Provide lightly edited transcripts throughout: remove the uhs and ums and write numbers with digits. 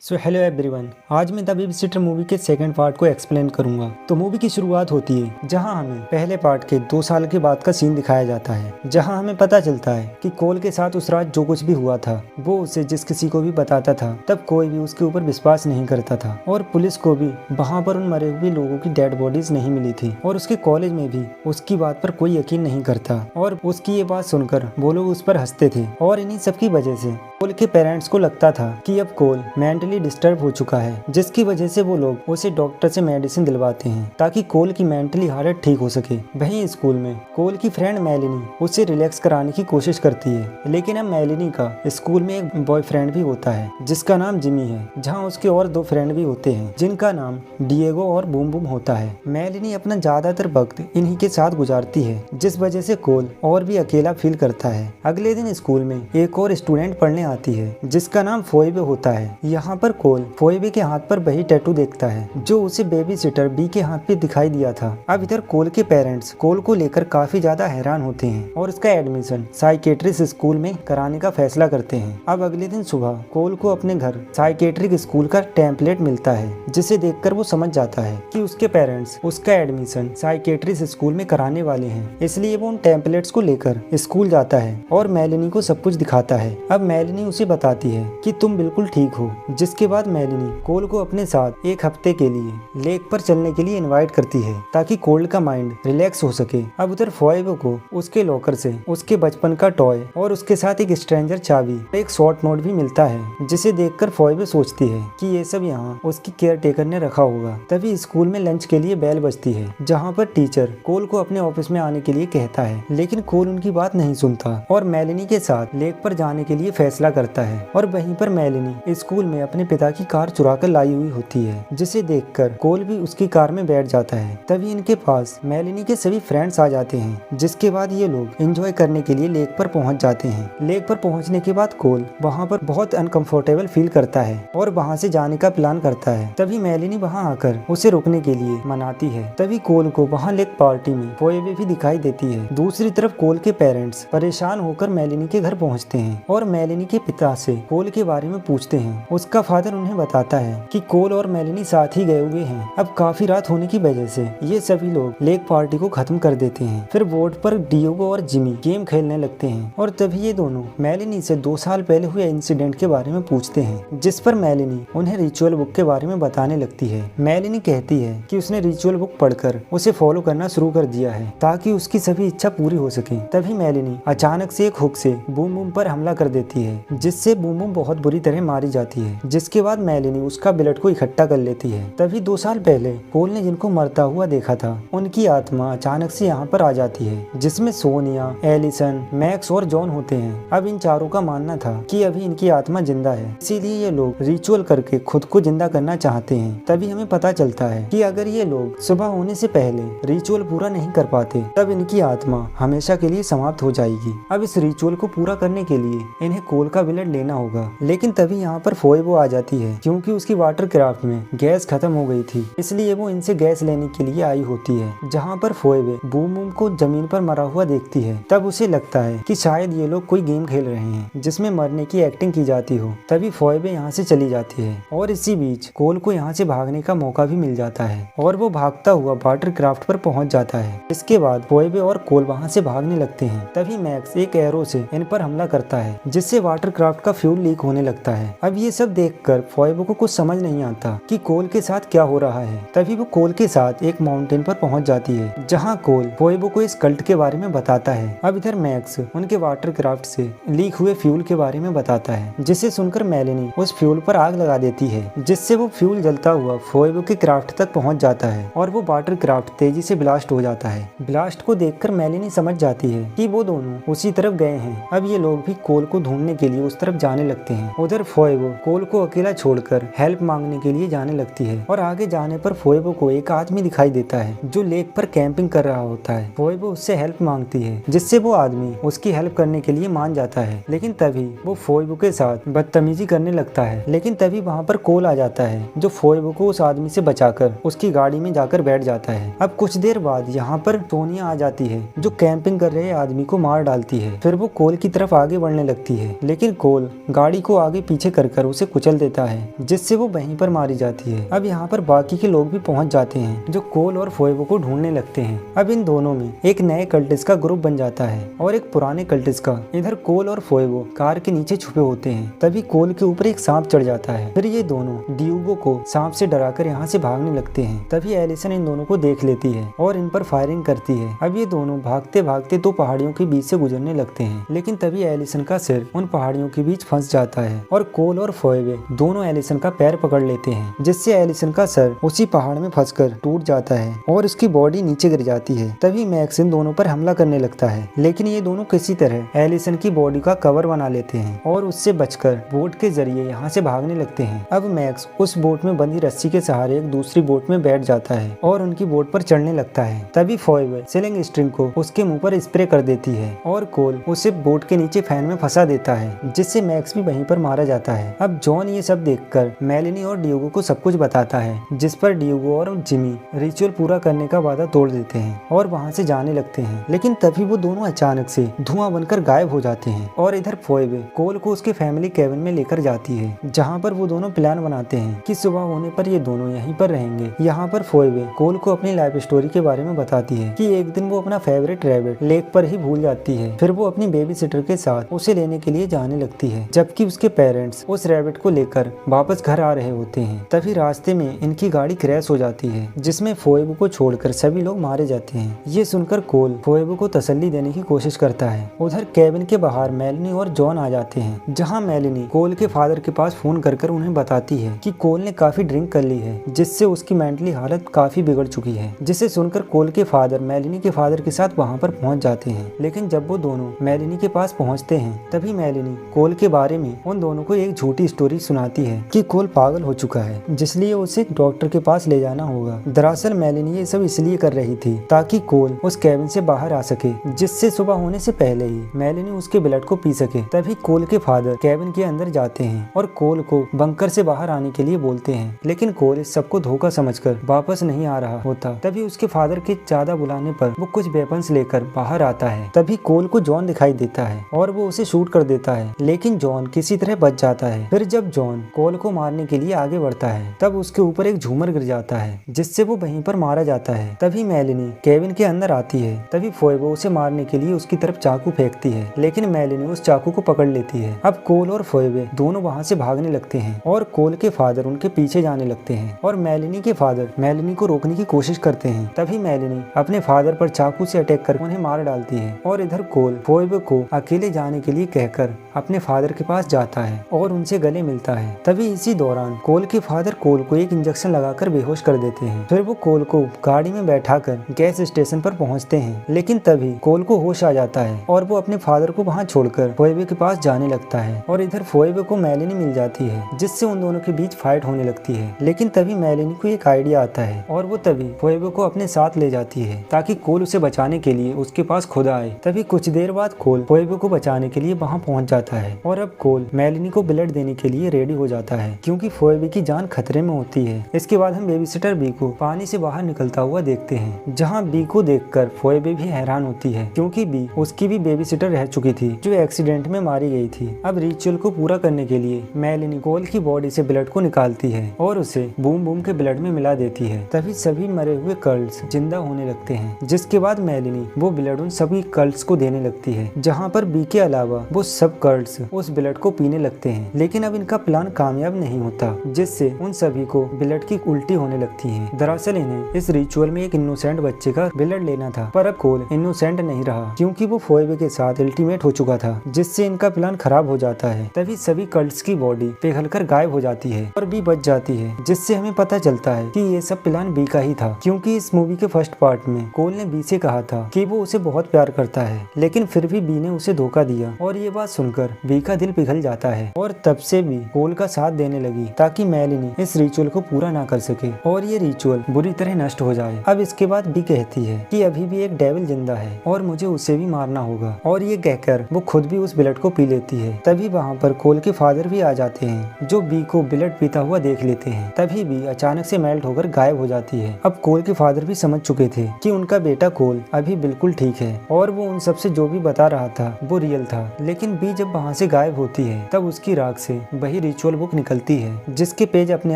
Hello everyone, आज मैं the babysitter movie के सेकंड पार्ट को एक्सप्लेन करूंगा। तो मूवी की शुरुआत होती है जहां हमें पहले पार्ट के 2 साल के बाद का सीन दिखाया जाता है, जहां हमें पता चलता है कि कोल के साथ उस रात जो कुछ भी हुआ था वो उसे जिस किसी को भी बताता था तब कोई भी उसके ऊपर विश्वास नहीं करता था और पुलिस को भी वहाँ पर उन मरे हुए लोगों की डेड बॉडीज नहीं मिली थी और उसके कॉलेज में भी उसकी बात पर कोई यकीन नहीं करता और उसकी ये बात सुनकर वो लोग उस पर हंसते थे। और इन्हीं सब की वजह से कोल के पेरेंट्स को लगता था कि अब कोल मेंटली डिस्टर्ब हो चुका है, जिसकी वजह से वो लोग उसे डॉक्टर से मेडिसिन दिलवाते हैं ताकि कोल की मेंटली हालत ठीक हो सके। वहीं स्कूल में कोल की फ्रेंड मेलिनी उसे रिलैक्स कराने की कोशिश करती है, लेकिन अब मेलिनी का स्कूल में एक बॉयफ्रेंड भी होता है जिसका नाम जिमी है, जहाँ उसके और 2 फ्रेंड भी होते हैं जिनका नाम डिएगो और बूम बूम होता है। मेलिनी अपना ज्यादातर वक्त इन्हीं के साथ गुजारती है, जिस वजह से कोल और भी अकेला फील करता है। अगले दिन स्कूल में एक और स्टूडेंट पढ़ने आती है जिसका नाम फोएबे होता है। यहाँ पर कोल फोएबे के हाथ पर वही टैटू देखता है जो उसे बेबी सिटर बी के हाथ पे दिखाई दिया था। अब इधर कोल के पेरेंट्स कोल को लेकर काफी ज्यादा हैरान होते हैं और उसका एडमिशन साइकेट्रिस्ट स्कूल में कराने का फैसला करते हैं। अब अगले दिन सुबह कोल को अपने घर साइकेट्रिक स्कूल का टेम्पलेट मिलता है, जिसे देखकर वो समझ जाता है कि उसके पेरेंट्स उसका एडमिशन साइकेट्रिस्ट स्कूल में कराने वाले हैं, इसलिए वो उन टेम्पलेट्स को लेकर स्कूल जाता है और मेलिनी को सब कुछ दिखाता है। अब मेलिनी उसे बताती है कि तुम बिल्कुल ठीक हो, जिसके बाद मेलिनी कोल को अपने साथ एक हफ्ते के लिए लेक पर चलने के लिए इनवाइट करती है ताकि कोल का माइंड रिलैक्स हो सके। अब उधर फोएबे को उसके लॉकर से उसके बचपन का टॉय और उसके साथ एक स्ट्रेंजर चाबी एक शॉर्ट नोट भी मिलता है, जिसे देखकर फोएबे सोचती है कि ये सब यहाँ उसकी केयर टेकर ने रखा होगा। तभी स्कूल में लंच के लिए बेल बजती है, जहाँ पर टीचर कोल को अपने ऑफिस में आने के लिए कहता है, लेकिन कोल उनकी बात नहीं सुनता और मेलिनी के साथ लेक पर जाने के लिए फैसला करता है। और वहीं पर मेलिनी स्कूल में अपने पिता की कार चुरा कर लाई हुई होती है, जिसे देखकर कोल भी उसकी कार में बैठ जाता है। तभी इनके पास मेलिनी के सभी फ्रेंड्स आ जाते हैं, जिसके बाद ये लोग एंजॉय करने के लिए लेक पर पहुंच जाते हैं। लेक पर पहुंचने के बाद कोल वहां पर बहुत अनकंफर्टेबल फील करता है और वहां से जाने का प्लान करता है। तभी मेलिनी वहां आकर उसे रुकने के लिए मनाती है। तभी कोल को वहां लेक पार्टी में फोएबे भी दिखाई देती है। दूसरी तरफ कोल के पेरेंट्स परेशान होकर मेलिनी के घर पहुंचते हैं और मेलिनी के पिता से कोल के बारे में पूछते हैं। उसका फादर उन्हें बताता है कि कोल और मेलिनी साथ ही गए हुए हैं। अब काफी रात होने की वजह से ये सभी लोग लेक पार्टी को खत्म कर देते हैं। फिर बोर्ड पर डिएगो और जिमी गेम खेलने लगते हैं और तभी ये दोनों मेलिनी से 2 साल पहले हुए इंसिडेंट के बारे में पूछते हैं, जिस पर मेलिनी उन्हें रिचुअल बुक के बारे में बताने लगती है। मेलिनी कहती है कि उसने रिचुअल बुक पढ़कर उसे फॉलो करना शुरू कर दिया है ताकि उसकी सभी इच्छा पूरी हो सके। तभी मेलिनी अचानक से एक हुक से बूम बूम पर हमला कर देती है, जिससे बूम बूम बहुत बुरी तरह मारी जाती है, जिसके बाद मेलिनी उसका ब्लड को इकट्ठा कर लेती है। तभी 2 साल पहले कोल ने जिनको मरता हुआ देखा था उनकी आत्मा अचानक से यहाँ पर आ जाती है, जिसमें सोनिया, एलिसन, मैक्स और जॉन होते हैं। अब इन चारों का मानना था कि अभी इनकी आत्मा जिंदा है, इसीलिए ये लोग रिचुअल करके खुद को जिंदा करना चाहते हैं। तभी हमें पता चलता है कि अगर ये लोग सुबह होने से पहले रिचुअल पूरा नहीं कर पाते तब इनकी आत्मा हमेशा के लिए समाप्त हो जाएगी। अब इस रिचुअल को पूरा करने के लिए इन्हें कोल का ब्लड लेना होगा, लेकिन तभी यहाँ पर फोएबे आ जाती है क्योंकि उसकी वाटर क्राफ्ट में गैस खत्म हो गई थी, इसलिए वो इनसे गैस लेने के लिए आई होती है। जहाँ पर फोएबे बूम बूम को जमीन पर मरा हुआ देखती है, तब उसे लगता है कि शायद ये लोग कोई गेम खेल रहे हैं जिसमें मरने की एक्टिंग की जाती हो। तभी फोएबे यहाँ से चली जाती है और इसी बीच कोल को यहाँ से भागने का मौका भी मिल जाता है और वो भागता हुआ वाटर क्राफ्ट पर पहुंच जाता है। इसके बाद फोएबे और कोल वहाँ से भागने लगते हैं। तभी मैक्स एक एरो से इन पर हमला करता है, जिससे वाटर क्राफ्ट का फ्यूल लीक होने लगता है। अब ये सब देखकर फोएबे को कुछ समझ नहीं आता कि कोल के साथ क्या हो रहा है। तभी वो कोल के साथ एक माउंटेन पर पहुंच जाती है, जहां कोल फोएबे को इस कल्ट के बारे में बताता है। अब इधर मैक्स उनके वाटर क्राफ्ट से लीक हुए फ्यूल के बारे में बताता है, जिसे सुनकर मेलिनी उस फ्यूल पर आग लगा देती है, जिससे वो फ्यूल जलता हुआ फोएबे के क्राफ्ट तक पहुंच जाता है और वो वाटर क्राफ्ट तेजी से ब्लास्ट हो जाता है। ब्लास्ट को देखकर मेलिनी समझ जाती है कि वो दोनों उसी तरफ गए हैं। अब ये लोग भी कोल को ढूंढने के लिए उस तरफ जाने लगते हैं। उधर फोएबे कोल को अकेला छोड़कर हेल्प मांगने के लिए जाने लगती है और आगे जाने पर फोएबे को एक आदमी दिखाई देता है जो लेक पर कैंपिंग कर रहा होता है। फोएबे उससे हेल्प मांगती है, जिससे वो आदमी उसकी हेल्प करने के लिए मान जाता है, लेकिन तभी वो फोएबे के साथ बदतमीजी करने लगता है। लेकिन तभी वहाँ पर कोल आ जाता है जो फोएबे को उस आदमी से बचाकर उसकी गाड़ी में जाकर बैठ जाता है। अब कुछ देर बाद यहाँ पर सोनिया आ जाती है जो कैंपिंग कर रहे आदमी को मार डालती है। फिर वो कोल की तरफ आगे बढ़ने लगती है, लेकिन लेकिन कोल गाड़ी को आगे पीछे कर उसे कुचल देता है, जिससे वो वहीं पर मारी जाती है। अब यहाँ पर बाकी के लोग भी पहुंच जाते हैं जो कोल और फोएबो को ढूंढने लगते हैं। अब इन दोनों में एक नए कल्टिस्ट का ग्रुप बन जाता है और एक पुराने कल्टिस्ट का। इधर कोल और फोएबो कार के नीचे छुपे होते हैं। तभी कोल के ऊपर एक सांप चढ़ जाता है। फिर ये दोनों डियोगो को सांप से डराकर यहाँ से भागने लगते हैं। तभी एलिसन इन दोनों को देख लेती है और इन पर फायरिंग करती है। अब ये दोनों भागते भागते दो पहाड़ियों के बीच से गुजरने लगते हैं, लेकिन तभी एलिसन का सिर उन पहाड़ियों के बीच फंस जाता है और कोल और फोएबे दोनों एलिसन का पैर पकड़ लेते हैं, जिससे एलिसन का सर उसी पहाड़ में फंसकर टूट जाता है और उसकी बॉडी नीचे गिर जाती है। तभी मैक्स इन दोनों पर हमला करने लगता है, लेकिन ये दोनों किसी तरह एलिसन की बॉडी का कवर बना लेते हैं और उससे बचकर बोट के जरिए यहाँ से भागने लगते हैं। अब मैक्स उस बोट में बंधी रस्सी के सहारे एक दूसरी बोट में बैठ जाता है और उनकी बोट पर चढ़ने लगता है। तभी फोएबे सिलिंग स्ट्रिंग को उसके मुंह पर स्प्रे कर देती है और कोल उसे बोट के नीचे फैन में फंसा देता है, जिससे मैक्स भी वहीं पर मारा जाता है। अब जॉन ये सब देखकर मेलिनी और डियोगो को सब कुछ बताता है, जिस पर डियोगो और जिमी रिचुअल पूरा करने का वादा तोड़ देते हैं और वहाँ से जाने लगते हैं। लेकिन तभी वो दोनों अचानक से धुआं बनकर गायब हो जाते हैं और इधर फोएबे कोल को उसके फैमिली केबिन में लेकर जाती है, जहाँ पर वो दोनों प्लान बनाते हैं कि सुबह होने पर ये दोनों यहीं पर रहेंगे। यहाँ पर फोएबे कोल को अपनी लाइफ स्टोरी के बारे में बताती है कि एक दिन वो अपना फेवरेट रैबिट लेक पर ही भूल जाती है। फिर वो अपनी बेबी सिटर के साथ उसे लेने के लिए जाने लगती है, जबकि उसके पेरेंट्स उस रैबिट को लेकर वापस घर आ रहे होते हैं। तभी रास्ते में इनकी गाड़ी क्रैश हो जाती है, जिसमें फोएबे को छोड़कर सभी लोग मारे जाते हैं। ये सुनकर कोल फोएबे को तसल्ली देने की कोशिश करता है। उधर केबिन के बाहर मेलिनी और जॉन आ जाते हैं, जहाँ मेलिनी कोल के फादर के पास फोन कर उन्हें बताती है कि कोल ने काफी ड्रिंक कर ली है, जिससे उसकी मेंटली हालत काफी बिगड़ चुकी है। जिसे सुनकर कोल के फादर मेलिनी के फादर के साथ वहाँ पर पहुँच जाते हैं। लेकिन जब वो दोनों मेलिनी के पास पहुँचते हैं, तभी मेलिनी कोल के बारे में उन दोनों को एक झूठी स्टोरी सुनाती है कि कोल पागल हो चुका है, जिसलिए उसे डॉक्टर के पास ले जाना होगा। दरअसल मेलिनी ये सब इसलिए कर रही थी ताकि कोल उस केबिन से बाहर आ सके, जिससे सुबह होने से पहले ही मेलिनी उसके ब्लड को पी सके। तभी कोल के फादर केबिन के अंदर जाते हैं और कोल को बंकर से बाहर आने के लिए बोलते हैं, लेकिन कोल इस सबको धोखा समझकर वापस नहीं आ रहा होता। तभी उसके फादर के ज्यादा बुलाने पर वो कुछ वेपन्स लेकर बाहर आता है। तभी कोल को जॉन दिखाई देता है और वो उसे शूट कर देता है, लेकिन जॉन किसी तरह बच जाता है। फिर जब जॉन कोल को मारने के लिए आगे बढ़ता है, तब उसके ऊपर एक झूमर गिर जाता है, जिससे वो वहीं पर मारा जाता है। तभी मेलिनी केबिन के अंदर आती है। तभी फोएबे उसे मारने के लिए उसकी तरफ चाकू फेंकती है, लेकिन मेलिनी उस चाकू को पकड़ लेती है। अब कोल और फोएबे दोनों वहाँ से भागने लगते हैं और कोल के फादर उनके पीछे जाने लगते हैं और मेलिनी के फादर मेलिनी को रोकने की कोशिश करते हैं। तभी मेलिनी अपने फादर पर चाकू से अटैक कर उन्हें मार डालती है और इधर कोल फोएबे को अकेले जाने के लिए कहकर अपने फादर के पास जाता है और उनसे गले मिलता है। तभी इसी दौरान कोल के फादर कोल को एक इंजेक्शन लगाकर बेहोश कर देते हैं। फिर वो कोल को गाड़ी में बैठाकर गैस स्टेशन पर पहुंचते हैं, लेकिन तभी कोल को होश आ जाता है और वो अपने फादर को वहां छोड़कर फोएबे के पास जाने लगता है। और इधर फोएबे को मेलिनी मिल जाती है, जिससे उन दोनों के बीच फाइट होने लगती है। लेकिन तभी मेलिनी को एक आइडिया आता है और वो तभी फोएबे को अपने साथ ले जाती है ताकि कोल उसे बचाने के लिए उसके पास खुद आए। तभी कुछ देर बाद कोल फोएबे को बचाने के लिए वहाँ पहुँच जाता है और अब कोल मेलिनी को ब्लड देने के लिए रेडी हो जाता है, क्योंकि फोएबे की जान खतरे में होती है। इसके बाद हम बेबी सिटर बी को पानी से बाहर निकलता हुआ देखते हैं, जहाँ बी को देखकर फोएबे भी हैरान होती है, क्योंकि बी उसकी भी बेबी सिटर रह चुकी थी जो एक्सीडेंट में मारी गई थी। अब रिचुअल को पूरा करने के लिए मेलिनी कोल की बॉडी से ब्लड को निकालती है और उसे बूम बूम के ब्लड में मिला देती है। तभी सभी मरे हुए कर्ल्स जिंदा होने लगते हैं, जिसके बाद मेलिनी वो ब्लड उन सभी कर्ल्स को देने लगती है, जहाँ पर बी के अलावा वो सब कर्ल्स उस ब्लड को पीने लगते हैं। लेकिन अब इनका प्लान कामयाब नहीं होता, जिससे उन सभी को ब्लड की उल्टी होने लगती है। दरअसल इन्हें इस रिचुअल में एक इनोसेंट बच्चे का ब्लड लेना था, पर अब कोल इनोसेंट नहीं रहा, क्योंकि वो फोएबे के साथ अल्टीमेट हो चुका था, जिससे इनका प्लान खराब हो जाता है। तभी सभी कर्ल्स की बॉडी पिघलकर गायब हो जाती है और बी बच जाती है, जिससे हमें पता चलता है कि ये सब प्लान बी का ही था, क्योंकि इस मूवी के फर्स्ट पार्ट में कोल ने बी से कहा था कि वो उसे बहुत प्यार करता है, लेकिन फिर भी बी ने उसे धोखा दिया और ये बात सुनकर बी का दिल पिघल जाता है और तब से बी कोल का साथ देने लगी ताकि मेलिनी इस रिचुअल को पूरा ना कर सके और ये रिचुअल बुरी तरह नष्ट हो जाए। अब इसके बाद बी कहती है कि अभी भी एक डेविल जिंदा है और मुझे उसे भी मारना होगा, और ये कहकर वो खुद भी उस ब्लड को पी लेती है। तभी वहाँ पर कोल के फादर भी आ जाते हैं, जो बी को ब्लड पीता हुआ देख लेते हैं। तभी बी अचानक से मेल्ट होकर गायब हो जाती है। अब कोल के फादर भी समझ चुके थे कि उनका बेटा कोल अभी बिल्कुल ठीक है और वो उन सबसे जो भी बता रहा था वो रियल था। लेकिन बी जब जब वहाँ से गायब होती है तब उसकी राख से वही रिचुअल बुक निकलती है जिसके पेज अपने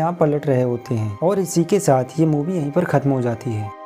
आप पलट रहे होते हैं और इसी के साथ ये मूवी यहीं पर खत्म हो जाती है।